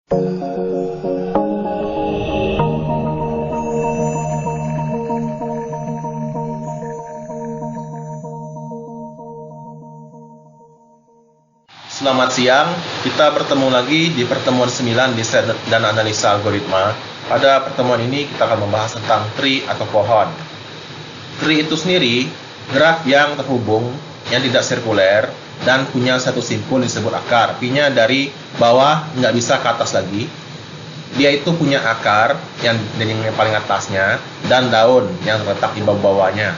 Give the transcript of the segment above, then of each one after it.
Selamat siang, kita bertemu lagi di pertemuan 9 desain dan analisa algoritma. Pada pertemuan ini kita akan membahas tentang tree atau pohon. Tree itu sendiri graf yang terhubung, yang tidak sirkuler, dan punya satu simpul disebut akar. Artinya dari bawah nggak bisa ke atas lagi. Dia itu punya akar yang paling atasnya dan daun yang terletak di bawah-bawahnya.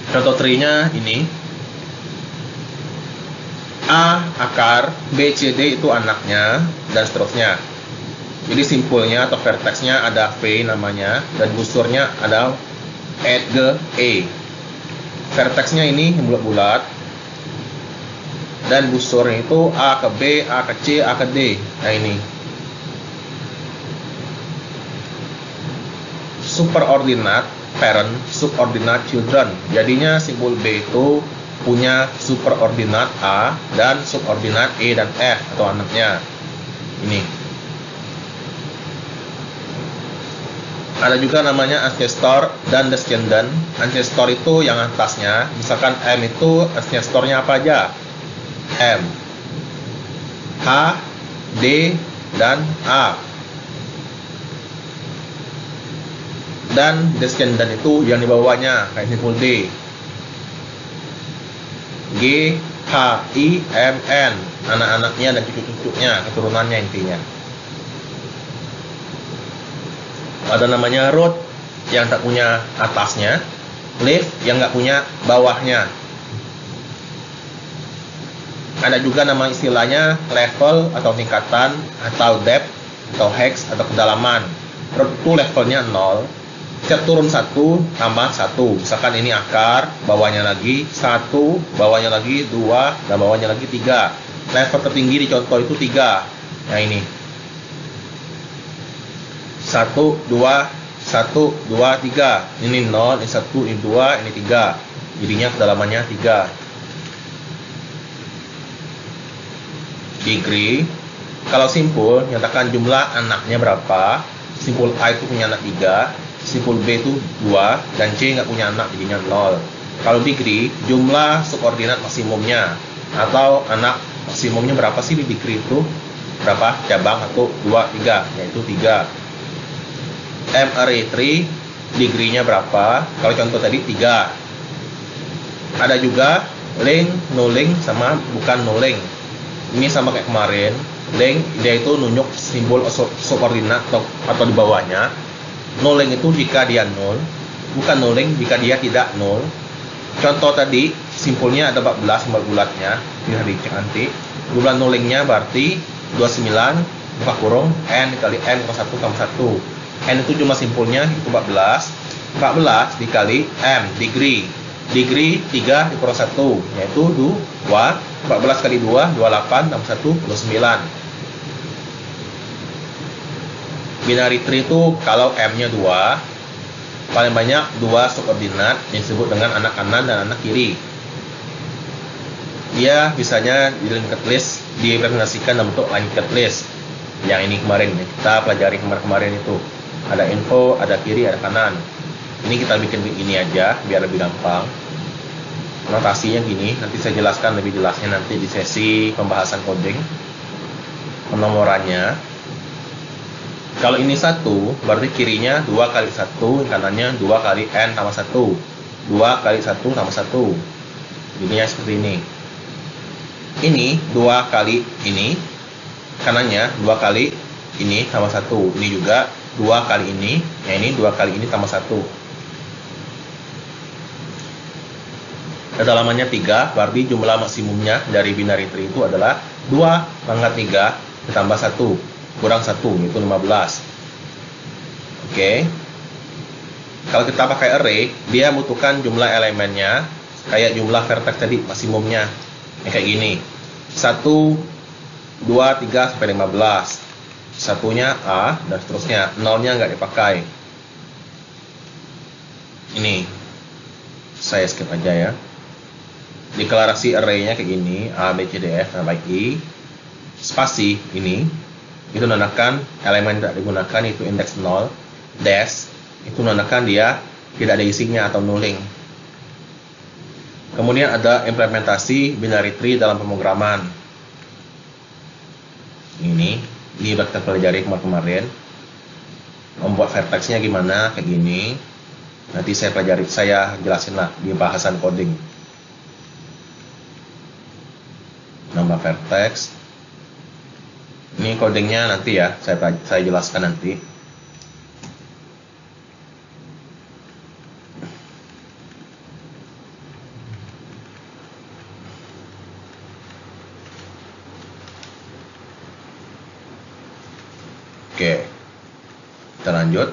Contoh tree-nya ini. A akar, B, C, D itu anaknya, dan seterusnya. Jadi simpulnya atau vertexnya ada V namanya, dan busurnya ada G, E. Vertexnya ini bulat-bulat, dan busurnya itu A ke B, A ke C, A ke D. Nah ini. Superordinate parent, subordinate children. Jadinya simpul B itu punya superordinat A dan subordinat E dan F atau anaknya. Ini. Ada juga namanya ancestor dan descendant. Ancestor itu yang atasnya, misalkan M itu ancestornya apa aja? M, H, D, dan A. Dan descendant itu yang di bawahnya, kayak simpul D. G, H, I, M, N, anak-anaknya dan cucu-cucunya, keturunannya intinya. Ada namanya root yang tak punya atasnya, leaf yang nggak punya bawahnya. Ada juga nama istilahnya level atau tingkatan, atau depth atau hex atau kedalaman. Root itu levelnya 0. Setiap turun 1 tambah 1. Misalkan ini akar, bawahnya lagi 1, bawahnya lagi 2, dan bawahnya lagi 3. Level tertinggi di contoh itu 3. Nah ini 1, 2, 1, 2, 3. Ini 0, ini 1, ini 2, ini 3. Jadinya kedalamannya 3. Degree. Kalau simpul, nyatakan jumlah anaknya berapa. Simpul A itu punya anak 3. Simpul B itu 2, dan C nggak punya anak, jadinya 0. Kalau degree, jumlah subordinat maksimumnya, atau anak maksimumnya berapa sih di degree itu? Berapa cabang? 1, 2, 3, yaitu 3. M-array tree, degree-nya berapa? Kalau contoh tadi 3. Ada juga link, no link, sama bukan no link. Ini sama kayak kemarin. Link, dia itu nunjuk simbol subordinat atau di bawahnya. Nolling itu jika dia 0, bukan nolling jika dia tidak 0. Contoh tadi, simpulnya ada 14 simbol bulatnya, bisa dicek nanti. Jumlah nollingnya berarti 29, buka kurung, N dikali N ke 1 tambah 1. N itu jumlah simpulnya, itu 14. 14 dikali M, degree. Degree 3 dikurang 1, yaitu 2. 14 kali 2, 28, tambah 1, 29. Binary tree itu kalau M-nya 2, paling banyak 2 subordinat yang disebut dengan anak kanan dan anak kiri. Dia bisanya di linked list direpresentasikan dalam bentuk linked list. Yang ini kemarin kita pelajari kemarin itu. Ada info, ada kiri, ada kanan. Ini kita bikin begini aja biar lebih gampang. Notasinya gini, nanti saya jelaskan lebih jelasnya nanti di sesi pembahasan coding. Penomorannya, kalau ini 1, berarti kirinya 2 kali 1, kanannya 2 kali N tambah 1. 2 kali 1 tambah 1. Jadinya seperti ini. Ini 2 kali ini, kanannya 2 kali ini tambah 1. Ini juga 2 kali ini, ya ini 2 kali ini tambah 1. Kedalamannya 3, berarti jumlah maksimumnya dari binary tree itu adalah 2 pangkat 3 ditambah 1. Kurang 1, yaitu 15. Oke. Kalau kita pakai array, dia butuhkan jumlah elemennya kayak jumlah vertex tadi, maksimumnya kayak gini. 1, 2, 3 sampai 15. Satunya A dan seterusnya. Nolnya nggak dipakai. Ini saya skip aja ya. Deklarasi array-nya kayak gini, A, B, C, D, F sampai I. spasi ini itu menandakan elemen tidak digunakan itu indeks 0, dash itu menandakan dia tidak ada isinya atau nulling. Kemudian ada implementasi binary tree dalam pemrograman. Ini udah kita pelajari kemarin. Membuat vertexnya gimana, kayak gini. Nanti saya jelasin lah di bahasan coding. Nambah vertex. Ini codingnya nanti ya, saya jelaskan nanti. Oke, kita lanjut.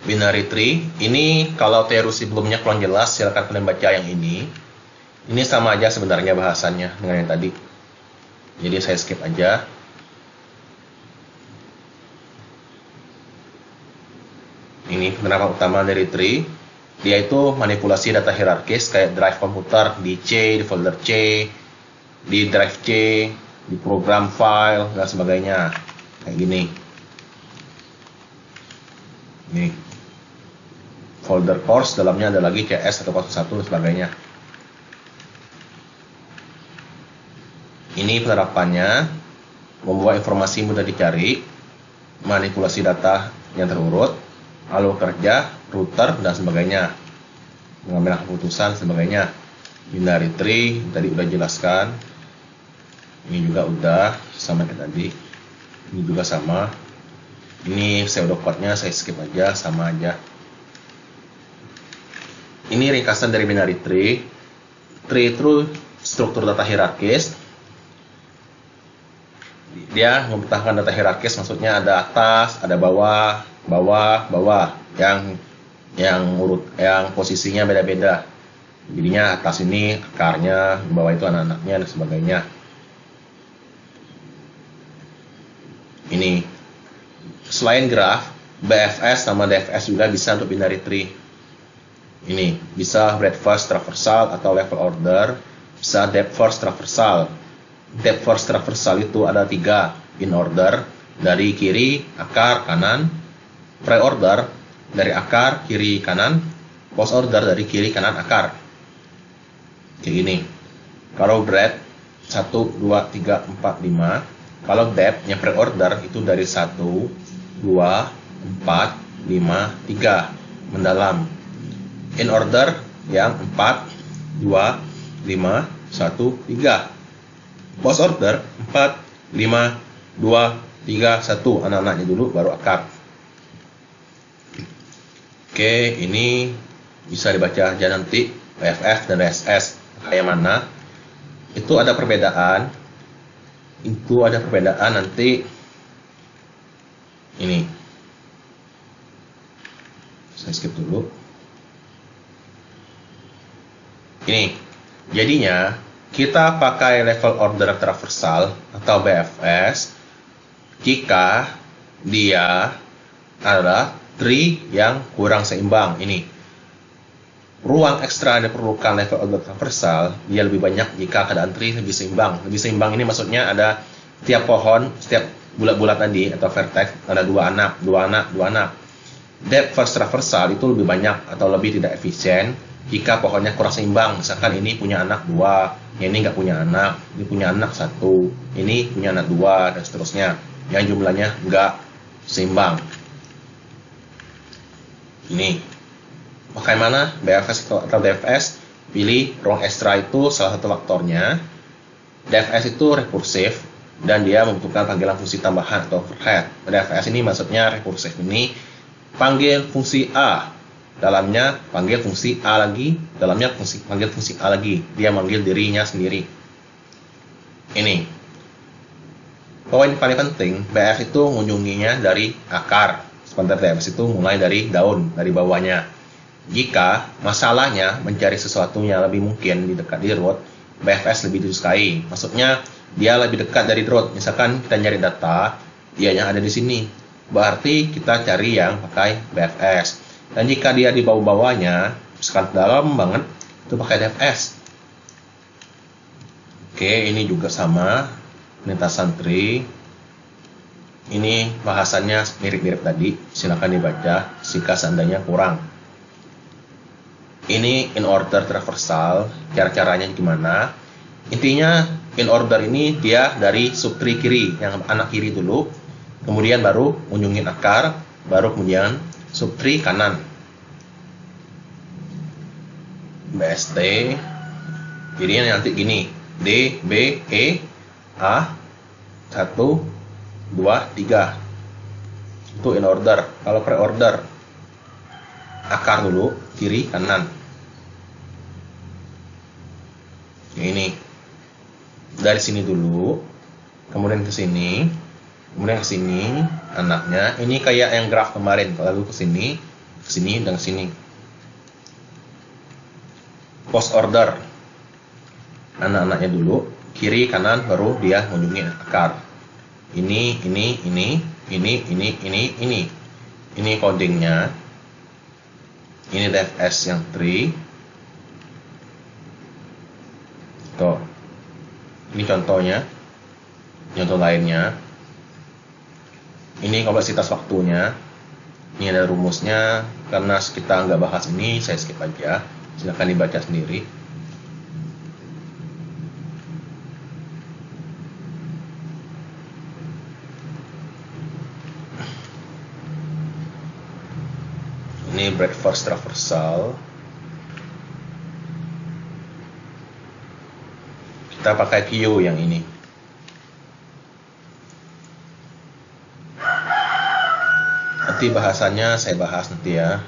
Binary tree, ini kalau teori sebelumnya kurang jelas, silakan kalian baca yang ini. Ini sama aja sebenarnya bahasannya dengan yang tadi. Jadi saya skip aja. Ini penerapan utama dari tree, yaitu manipulasi data hierarkis kayak drive komputer di C, di folder C, di drive C, di program file dan sebagainya, kayak gini. Ini folder course, dalamnya ada lagi CS 101 dan sebagainya. Ini penerapannya, membuat informasi mudah dicari, manipulasi data yang terurut, alur kerja, router, dan sebagainya, mengambil keputusan sebagainya. Binary tree tadi udah jelaskan, ini juga udah sama kayak tadi, ini juga sama. Ini pseudocode-nya saya skip aja, sama aja. Ini ringkasan dari binary tree. Tree itu struktur data hierarkis. Dia membentangkan data hierarkis, maksudnya ada atas, ada bawah, bawah, yang posisinya beda-beda. Jadinya atas ini akarnya, bawah itu anak-anaknya dan sebagainya. Ini selain graf, BFS sama DFS juga bisa untuk binary tree. Ini bisa breadth first traversal atau level order, bisa depth first traversal. Depth first traversal itu ada 3 in order, dari kiri, akar, kanan. Pre-order dari akar, kiri, kanan. Post order dari kiri, kanan, akar. Kayak gini. Kalau breadth 1, 2, 3, 4, 5. Kalau depth nya pre-order itu dari 1, 2, 4, 5, 3 mendalam. In order yang 4, 2, 5, 1, 3. Post order 4, 5, 2, 3, 1. Anak-anaknya dulu baru akar. Oke, ini bisa dibaca aja nanti BFF dan DSS kayak mana. Itu ada perbedaan. Nanti ini. Saya skip dulu. Ini. Jadinya kita pakai level order traversal atau BFS jika dia adalah tree yang kurang seimbang. Ini ruang ekstra yang diperlukan level order traversal dia lebih banyak jika keadaan tree lebih seimbang. Lebih seimbang ini maksudnya ada tiap pohon, setiap bulat-bulat tadi atau vertex ada 2 anak. Depth first traversal itu lebih banyak atau lebih tidak efisien jika pohonnya kurang seimbang. Misalkan ini punya anak 2, yang ini nggak punya anak, ini punya anak 1, ini punya anak 2, dan seterusnya, yang jumlahnya nggak seimbang. Ini bagaimana BFS atau DFS? Pilih ruang ekstra itu salah satu faktornya. DFS itu rekursif dan dia membutuhkan panggilan fungsi tambahan atau overhead. DFS ini maksudnya rekursif, ini panggil fungsi A, dalamnya panggil fungsi A lagi, dalamnya panggil fungsi A lagi. Dia manggil dirinya sendiri. Ini poin paling penting, BF itu mengunjunginya dari akar. Sementara DFS itu mulai dari daun, dari bawahnya. Jika masalahnya mencari sesuatu yang lebih mungkin di dekat di root, BFS lebih disukai. Maksudnya dia lebih dekat dari root. Misalkan kita nyari data, dia yang ada di sini, berarti kita cari yang pakai BFS. Dan jika dia di bawah-bawahnya, misalkan dalam banget, itu pakai DFS. Oke, ini juga sama. lintasan tree. Ini bahasannya mirip-mirip tadi, silakan dibaca jika seandainya kurang. Ini in order traversal, cara-caranya gimana? Intinya in order ini dia dari subtree kiri, yang anak kiri dulu, kemudian baru kunjungin akar, baru kemudian subtree kanan. BST, jadinya nanti gini, D, B, E, A, 1, 2, 3. Itu in order. Kalau pre-order, akar dulu, kiri, kanan. Ini dari sini dulu, kemudian ke sini, kemudian ke sini, anaknya. Ini kayak yang graf kemarin, lalu ke sini, dan ke sini. Post order, anak-anaknya dulu, kiri, kanan, baru dia mengunjungi akar. Ini. Ini codingnya. Ini DFS yang tree. Tuh. Ini contohnya. Contoh lainnya. Ini kompleksitas waktunya. Ini ada rumusnya. Karena kita nggak bahas ini, saya skip aja. Silahkan dibaca sendiri. Ini breadth-first traversal. Kita pakai Q yang ini. Nanti bahasannya saya bahas nanti ya.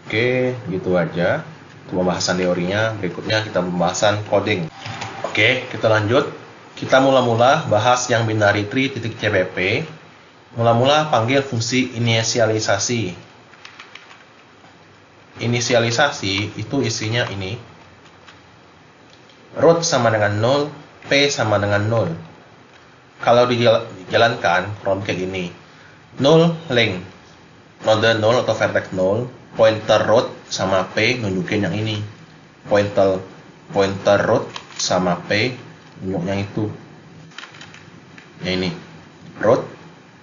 Oke, gitu aja. Itu pembahasan teorinya. Berikutnya kita pembahasan coding. Oke, kita lanjut. Kita mula-mula bahas yang binary tree .cpp. Mula-mula panggil fungsi inisialisasi. Inisialisasi itu isinya ini. Root sama dengan 0, P sama dengan 0. Kalau dijalankan, kurang kayak gini. 0 length, node 0 atau vertex 0, pointer root sama P nunjukin yang ini. Pointer root sama P nunjuk yang itu. Yang ini. Root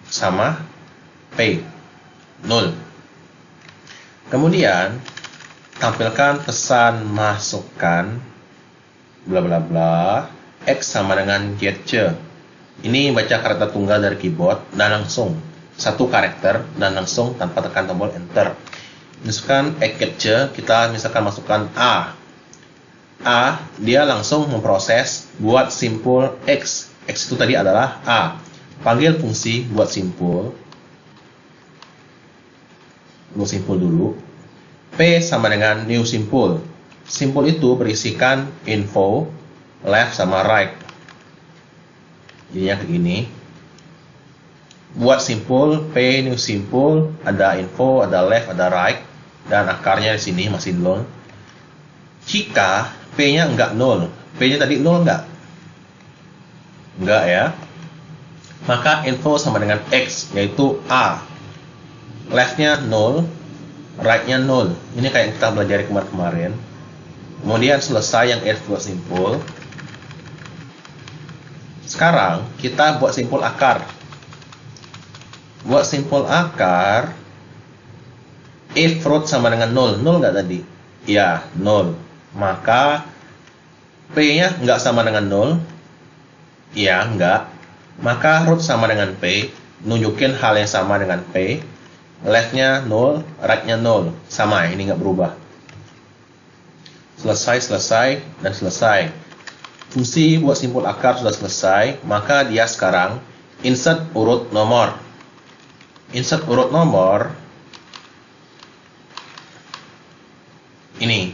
sama P 0. Kemudian tampilkan pesan masukkan bla bla bla X sama dengan ZC. Ini baca karakter tunggal dari keyboard dan langsung satu karakter dan langsung tanpa tekan tombol enter. Misalkan ZC, kita misalkan masukkan A, dia langsung memproses buat simpul X. X itu tadi adalah A. Panggil fungsi buat simpul dulu. P sama dengan new simpul. Simpul itu berisikan info, left sama right. Jadinya kayak gini. Buat simpul P new simpul, ada info, ada left, ada right, dan akarnya di sini masih 0. Jika P-nya enggak 0, P-nya tadi 0 enggak? Enggak ya. Maka info sama dengan X, yaitu A. Left-nya 0, right-nya 0. Ini kayak yang kita belajar kemarin. Kemudian selesai yang if buat simpul. Sekarang kita buat simpul akar. Buat simpul akar, if root sama dengan 0. 0 nggak tadi? Ya, 0. Maka P-nya nggak sama dengan 0. Ya, nggak. Maka root sama dengan P, nunjukin hal yang sama dengan P. Left-nya 0, right-nya 0. Sama, ini nggak berubah. Selesai, dan selesai. Fungsi buat simpul akar sudah selesai, maka dia sekarang insert urut nomor. Insert urut nomor ini.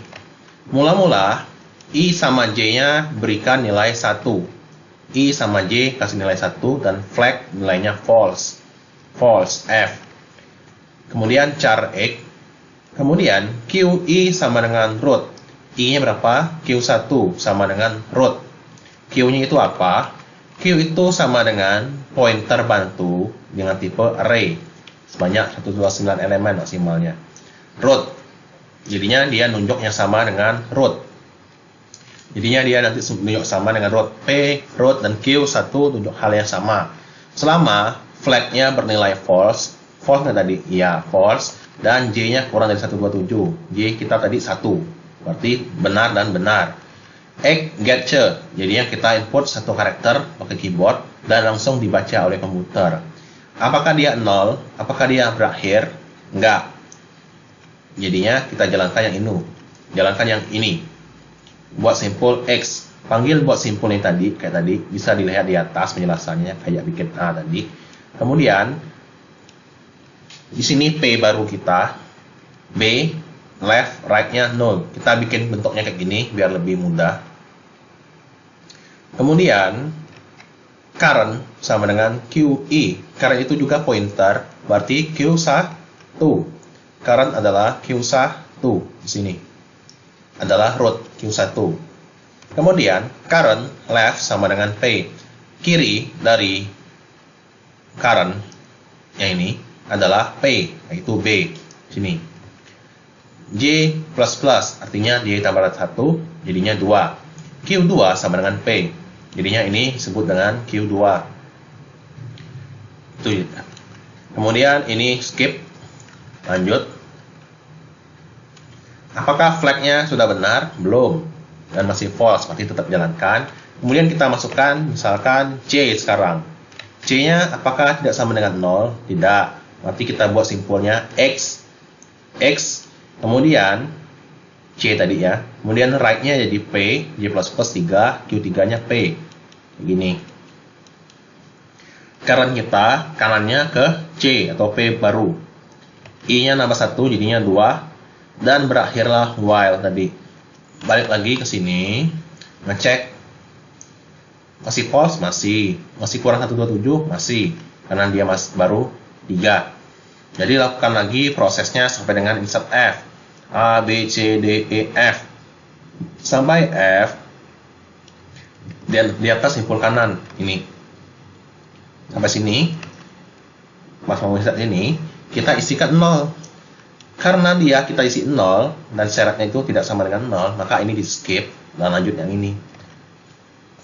Mula-mula I sama J-nya berikan nilai 1. I sama J kasih nilai 1 dan flag nilainya false. False F. Kemudian char X. Kemudian Q I sama dengan root. I-nya berapa? Q1 sama dengan root. Q-nya itu apa? Q itu sama dengan pointer bantu dengan tipe array. Sebanyak 129 elemen maksimalnya. Root. Jadinya dia nunjuk yang sama dengan root. Jadinya dia nanti tunjuk sama dengan root P, root dan Q satu tunjuk hal yang sama. Selama flagnya bernilai false, false nggak tadi? Iya, false. Dan J-nya kurang dari 127. J kita tadi 1. Berarti benar dan benar. X getcha. Jadinya kita input satu karakter pakai keyboard dan langsung dibaca oleh komputer. Apakah dia 0? Apakah dia berakhir? Enggak. Jadinya kita jalankan yang ini. Jalankan yang ini. Buat simpul X. Panggil buat simpul ini tadi, kayak tadi. Bisa dilihat di atas penjelasannya, kayak bikin A tadi. Kemudian, di sini P baru kita. B, left, right-nya 0. Kita bikin bentuknya kayak gini, biar lebih mudah. Kemudian, current sama dengan QE. Current itu juga pointer, berarti Q1. Current adalah Q1 di sini. Adalah root Q1. Kemudian, current left sama dengan P. Kiri dari current yang ini adalah P, yaitu B. Sini. J++, artinya J tambah 1, jadinya 2. Q2 sama dengan P. Jadinya ini disebut dengan Q2. Itu. Kemudian ini skip. Lanjut. Apakah flagnya sudah benar? Belum. Dan masih false, berarti tetap jalankan. Kemudian kita masukkan misalkan C sekarang. C-nya apakah tidak sama dengan 0? Tidak. Berarti kita buat simpulnya X. Kemudian C tadi ya. Kemudian right-nya jadi P, J++ 3, Q3-nya P. Begini. Current kita kanannya ke C atau P baru. I-nya nambah 1 jadinya 2. Dan berakhirlah while tadi. Balik lagi ke sini. Ngecek. Masih false? Masih. Masih kurang 127? Masih. Karena dia baru 3. Jadi lakukan lagi prosesnya sampai dengan insert F. A, B, C, D, E, F. Sampai F. Dan di atas simpul kanan. Ini. Sampai sini. Pas mau insert ini. Kita isikan 0. Karena kita isi 0. Dan syaratnya itu tidak sama dengan 0. Maka ini di skip. Dan lanjut yang ini.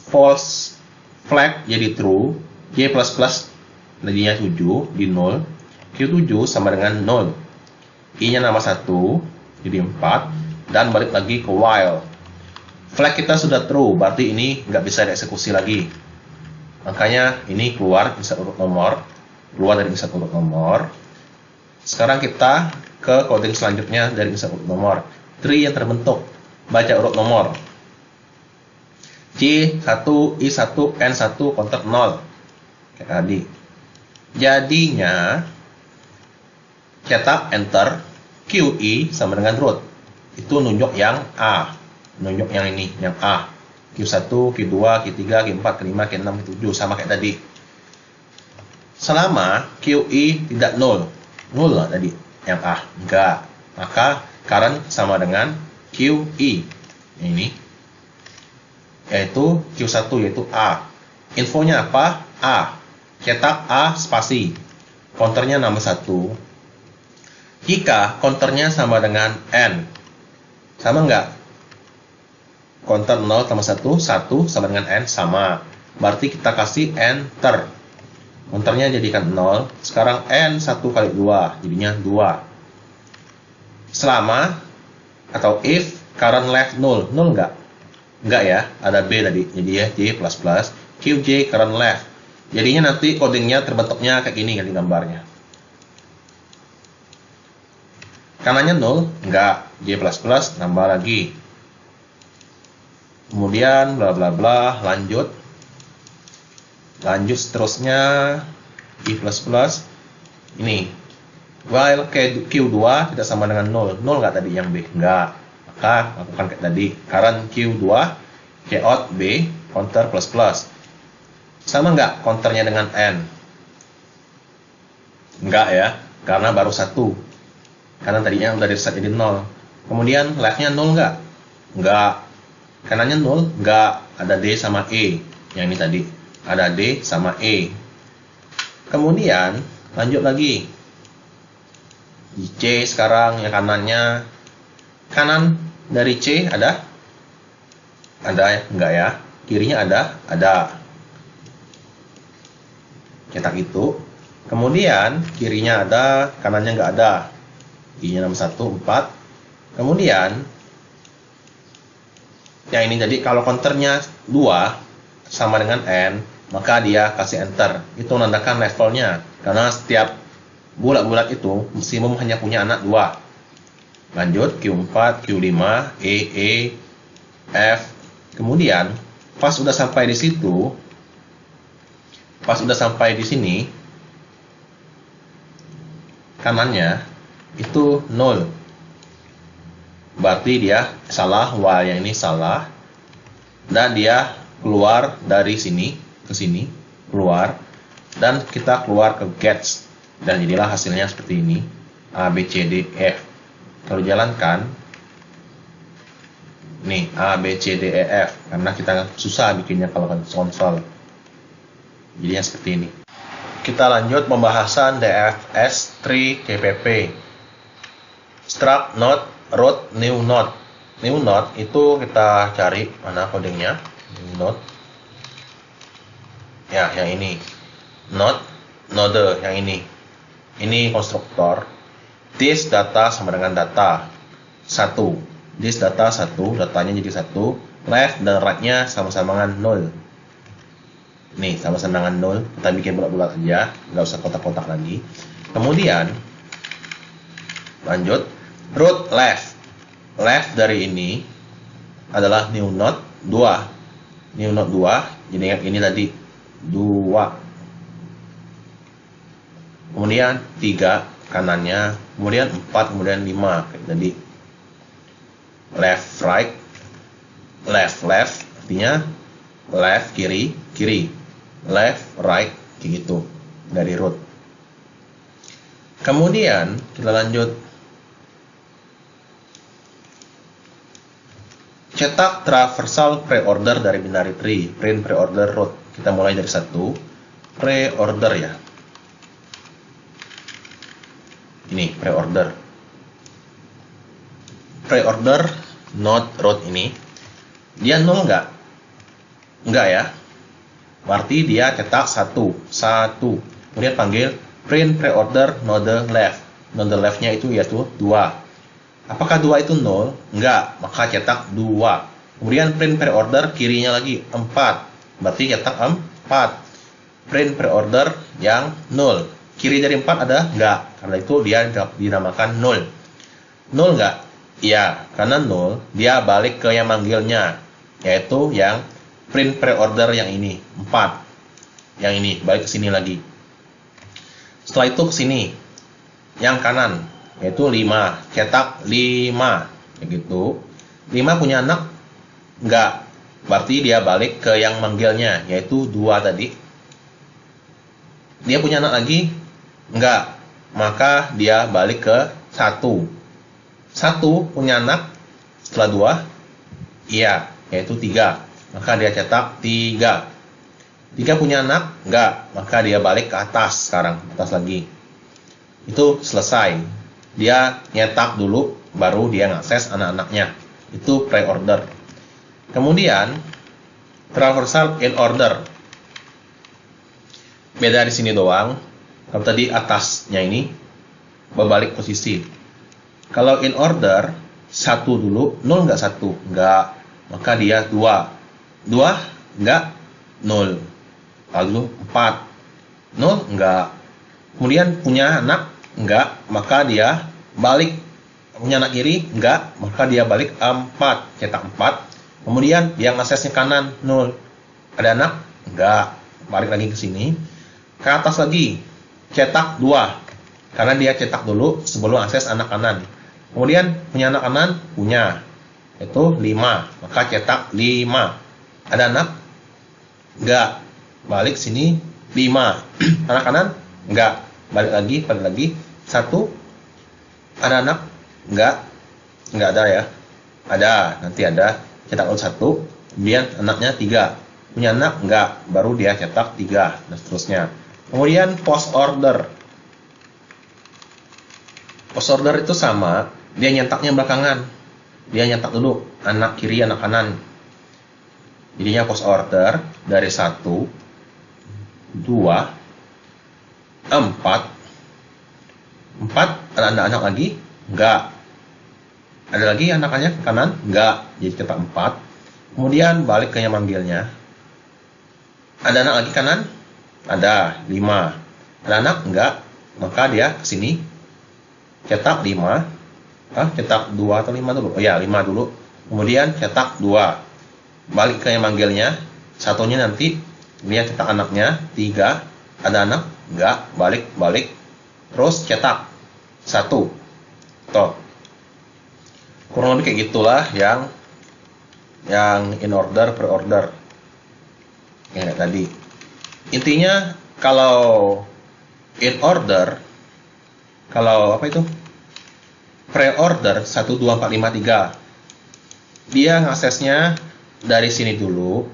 False. Flag jadi true. J++ jadinya 7. Di 0. Q7 sama dengan 0. I-nya nambah 1. Jadi 4. Dan balik lagi ke while. Flag kita sudah true. Berarti ini nggak bisa dieksekusi lagi. Makanya ini keluar insert urut nomor. Keluar dari insert urut nomor. Sekarang kita ke coding selanjutnya dari insert urut nomor. Tree yang terbentuk. Baca urut nomor. J1, I1, N1, counter 0. Kayak tadi. Jadinya cetak enter QE sama dengan root. Itu nunjuk yang A. Nunjuk yang ini, yang A. Q1, Q2, Q3, Q4, Q5, Q6, Q7 sama kayak tadi. Selama QE tidak 0. 0 lah tadi yang A. Enggak. Maka current sama dengan QE. Ini yaitu Q1 yaitu A. Infonya apa? A. Cetak A spasi. Counternya nambah 1. Jika counternya sama dengan N. Sama enggak? Counter 0 tambah 1, 1 sama dengan N sama. Berarti kita kasih Enter. Counternya jadikan 0. Sekarang N 1 kali 2. Jadinya 2. Selama atau if current left 0. 0 enggak? Enggak ya. Ada B tadi. Jadi ya J++. QJ current left. Jadinya nanti codingnya terbentuknya kayak gini ganti gambarnya. Kanannya 0, enggak. J++, nambah lagi. Kemudian bla bla bla, lanjut. Lanjut seterusnya I++. Ini. While Q2 tidak sama dengan 0. 0 enggak tadi yang B? Enggak. Maka lakukan kayak tadi. Current Q2, Cout B, counter plus plus. Sama enggak counternya dengan N? Enggak ya, karena baru 1. Karena tadinya udah di-set jadi 0. Kemudian left-nya 0 enggak? Enggak. Kanannya 0? Enggak. Ada D sama E. Yang ini tadi. Ada D sama E. Kemudian lanjut lagi. Di C sekarang yang kanannya. Kanan dari C ada Ada ya? Enggak ya? Kirinya ada? Ada. Cetak itu. Kemudian kirinya ada, kanannya nggak ada. Kirinya nomor 1, 4. Kemudian yang ini, jadi kalau counternya 2 sama dengan N, maka dia kasih enter. Itu menandakan levelnya. Karena setiap bulat-bulat itu maksimum hanya punya anak 2. Lanjut Q4, Q5, E, F. Kemudian pas udah sampai di situ, pas udah sampai di sini, kanannya itu 0. Berarti dia salah, Y yang ini salah. Dan dia keluar dari sini ke sini, keluar. Dan kita keluar ke gets. Dan jadilah hasilnya seperti ini. A, B, C, D, F. Kalau jalankan, nih A, B, C, D, E, F. Karena kita susah bikinnya kalau konsol. Jadinya seperti ini. Kita lanjut pembahasan DFS 3 KPP. Struct node, root new node. New node itu kita cari mana codingnya. New node. Ya, yang ini. Node, node yang ini. Ini konstruktor. This data sama dengan data 1. This data 1, datanya jadi 1. Left dan right-nya sama-sama dengan 0. Nih, sama-sama dengan 0. Kita bikin bulat-bulat aja, nggak usah kotak-kotak lagi. Kemudian lanjut, root left. Left dari ini adalah new node 2. New node 2, jadi yang ini tadi 2. Kemudian 3 kanannya, kemudian 4, kemudian 5. Jadi left right, left left, artinya left kiri, kiri, left right, kayak gitu dari root. Kemudian kita lanjut, cetak traversal pre-order dari binary tree, print pre-order root. Kita mulai dari 1, pre-order ya. Ini pre-order. Pre-order node root ini, dia 0 nggak? Enggak ya. Berarti dia cetak 1. Kemudian panggil print pre-order node left. Node left-nya itu yaitu 2. Apakah 2 itu 0? Enggak, maka cetak 2. Kemudian print pre-order kirinya lagi 4. Berarti cetak 4. Print pre-order yang 0. Kiri dari 4 ada? Enggak. Karena itu dia dinamakan 0. 0 enggak? Iya, karena 0 dia balik ke yang manggilnya, yaitu yang print pre-order yang ini 4. Yang ini balik ke sini lagi. Setelah itu ke sini yang kanan, yaitu 5, cetak 5 begitu. 5 punya anak? Enggak. Berarti dia balik ke yang manggilnya, yaitu 2 tadi. Dia punya anak lagi? Enggak. Maka dia balik ke 1. 1 punya anak setelah 2? Iya, yaitu 3. Maka dia cetak 3. 3 punya anak? Enggak. Maka dia balik ke atas sekarang, atas lagi. Itu selesai. Dia nyetak dulu, baru dia ngakses anak-anaknya. Itu pre-order. Kemudian traversal in order. Beda di sini doang. Kalau tadi atasnya ini berbalik posisi. Kalau in order 1 dulu, 0 enggak 1? Enggak. Maka dia 2. 2 enggak 0. Lalu 4. 0 enggak. Kemudian punya anak enggak, maka dia balik. Punya anak kiri enggak, maka dia balik 4. Cetak 4. Kemudian yang aksesnya kanan 0. Ada anak? Enggak. Balik lagi ke sini. Ke atas lagi. Cetak 2. Karena dia cetak dulu sebelum akses anak kanan. Kemudian punya anak kanan? Punya. Itu 5. Maka cetak 5. Ada anak? Enggak. Balik sini 5. Anak kanan? Enggak. Balik lagi 1. Ada anak? Enggak. Enggak ada ya. Ada, nanti ada. Cetak 1. Kemudian anaknya 3. Punya anak? Enggak. Baru dia cetak 3 dan seterusnya. Kemudian post order. Post order itu sama, dia nyetaknya belakangan. Dia nyetak dulu anak kiri, anak kanan. Jadinya post order dari 1, 2, 4. 4 ada anak lagi? Enggak. Ada lagi anak-anaknya ke kanan? Enggak. Jadi cetak 4. Kemudian balik ke yang manggilnya. Ada anak lagi kanan? Ada 5. Ada anak? Enggak. Maka dia ke sini cetak 5. Cetak 2 atau 5 dulu? Oh ya, 5 dulu. Kemudian cetak 2. Balik ke yang manggilnya. Satunya nanti dia cetak anaknya 3. Ada anak? Enggak. Balik. Terus cetak 1. Tuh. Kurang lebih kayak gitulah yang in order, per order. Kayak tadi. Intinya kalau in order, kalau apa itu? Pre-order 1, 2, 4, 5, 3. Dia ngaksesnya dari sini dulu.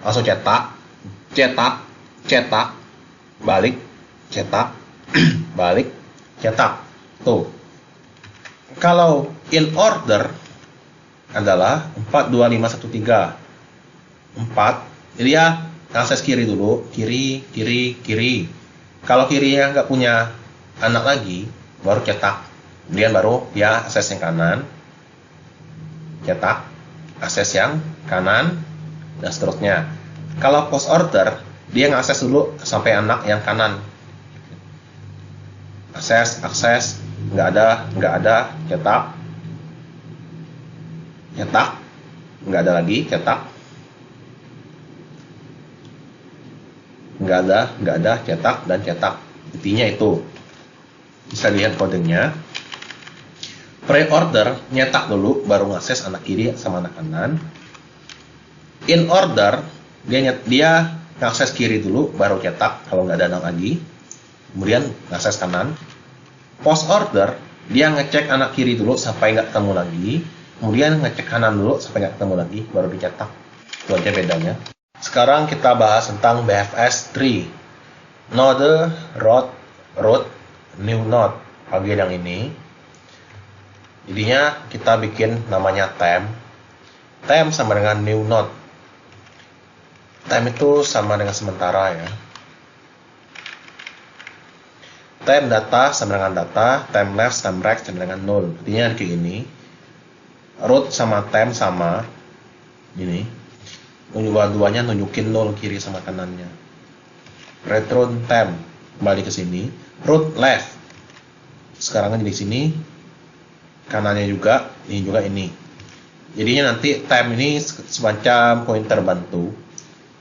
Langsung cetak, balik, cetak, balik, cetak. Tuh. Kalau in order adalah 4, 2, 5, 1, 3. 4. Jadi ya akses kiri dulu, kiri. Kalau kirinya nggak punya anak lagi, baru cetak. Kemudian baru ya akses yang kanan, cetak, akses yang kanan, dan seterusnya. Kalau post order, dia ngakses dulu sampai anak yang kanan. Akses, nggak ada, cetak, nggak ada lagi, cetak, nggak ada, cetak, dan cetak. Intinya itu. Bisa lihat kodenya. Pre-order, nyetak dulu, baru ngakses anak kiri sama anak kanan. In order, dia ngakses kiri dulu, baru cetak kalau nggak ada anak lagi. Kemudian ngakses kanan. Post order, dia ngecek anak kiri dulu sampai nggak ketemu lagi. Kemudian ngecek kanan dulu sampai nggak ketemu lagi, baru dicetak. Itu aja bedanya. Sekarang kita bahas tentang BFS tree. Node, root, new node. Bagian yang ini. Jadinya kita bikin namanya temp. Temp sama dengan new node. Temp itu sama dengan sementara ya. Temp data sama dengan data, temp left, temp right sama dengan 0. Artinya kayak gini. Root sama temp sama. Ini. Dua-duanya nunjukin 0 kiri sama kanannya. Return temp. Kembali ke sini. Root left. Sekarang di sini. Kanannya juga. Ini juga ini. Jadinya nanti temp ini semacam pointer bantu.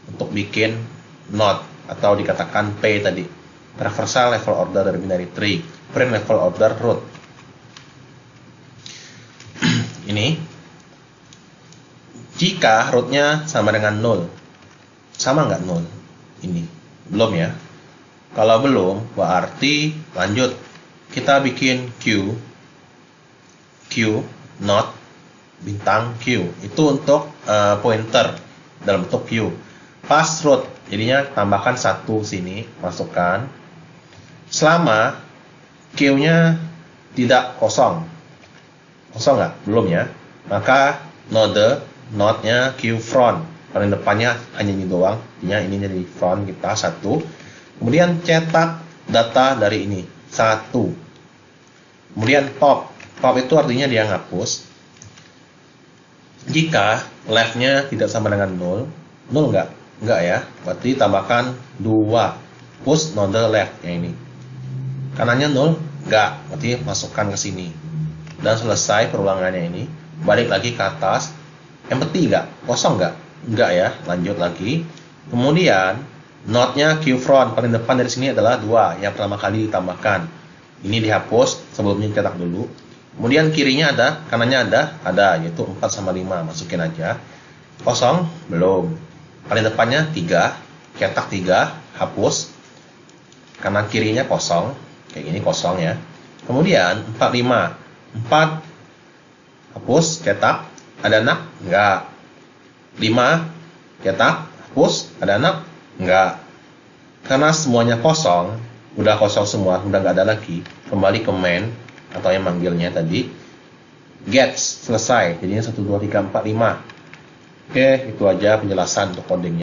Untuk bikin node. Atau dikatakan P tadi. Traversal level order dari binary tree, print level order root. Ini jika rootnya sama dengan 0, sama nggak 0? Ini belum ya. Kalau belum, berarti lanjut. Kita bikin Q node bintang Q. Itu untuk pointer dalam bentuk Q. Pass root, jadinya tambahkan 1 sini, masukkan. Selama Q-nya tidak kosong. Kosong nggak? Belum ya. Maka node-nya Q front. Paling depannya hanya ini doang. Ini jadi front kita 1. Kemudian cetak data dari ini 1. Kemudian pop. Pop itu artinya dia ngapus. Jika left-nya tidak sama dengan 0. 0 nggak? Nggak ya. Berarti tambahkan 2. Push node left yang ini. Kanannya 0, enggak, berarti masukkan ke sini. Dan selesai perulangannya ini, balik lagi ke atas. Empty enggak? Kosong enggak? Enggak ya, lanjut lagi. Kemudian, node-nya Q front, paling depan dari sini adalah 2, yang pertama kali ditambahkan. Ini dihapus, sebelumnya cetak dulu. Kemudian kirinya ada, kanannya ada, yaitu 4 sama 5, masukin aja. Kosong? Belum. Paling depannya 3, cetak 3, hapus. Kanan kirinya kosong. Kayak gini kosong ya. Kemudian 4, 5. 4 hapus, cetak. Ada anak? Enggak. 5 cetak, hapus. Ada anak? Enggak. Karena semuanya kosong, udah kosong semua, udah nggak ada lagi. Kembali ke main atau yang manggilnya tadi. Gets selesai. Jadinya 1, 2, 3, 4, 5. Oke, itu aja penjelasan untuk codingnya.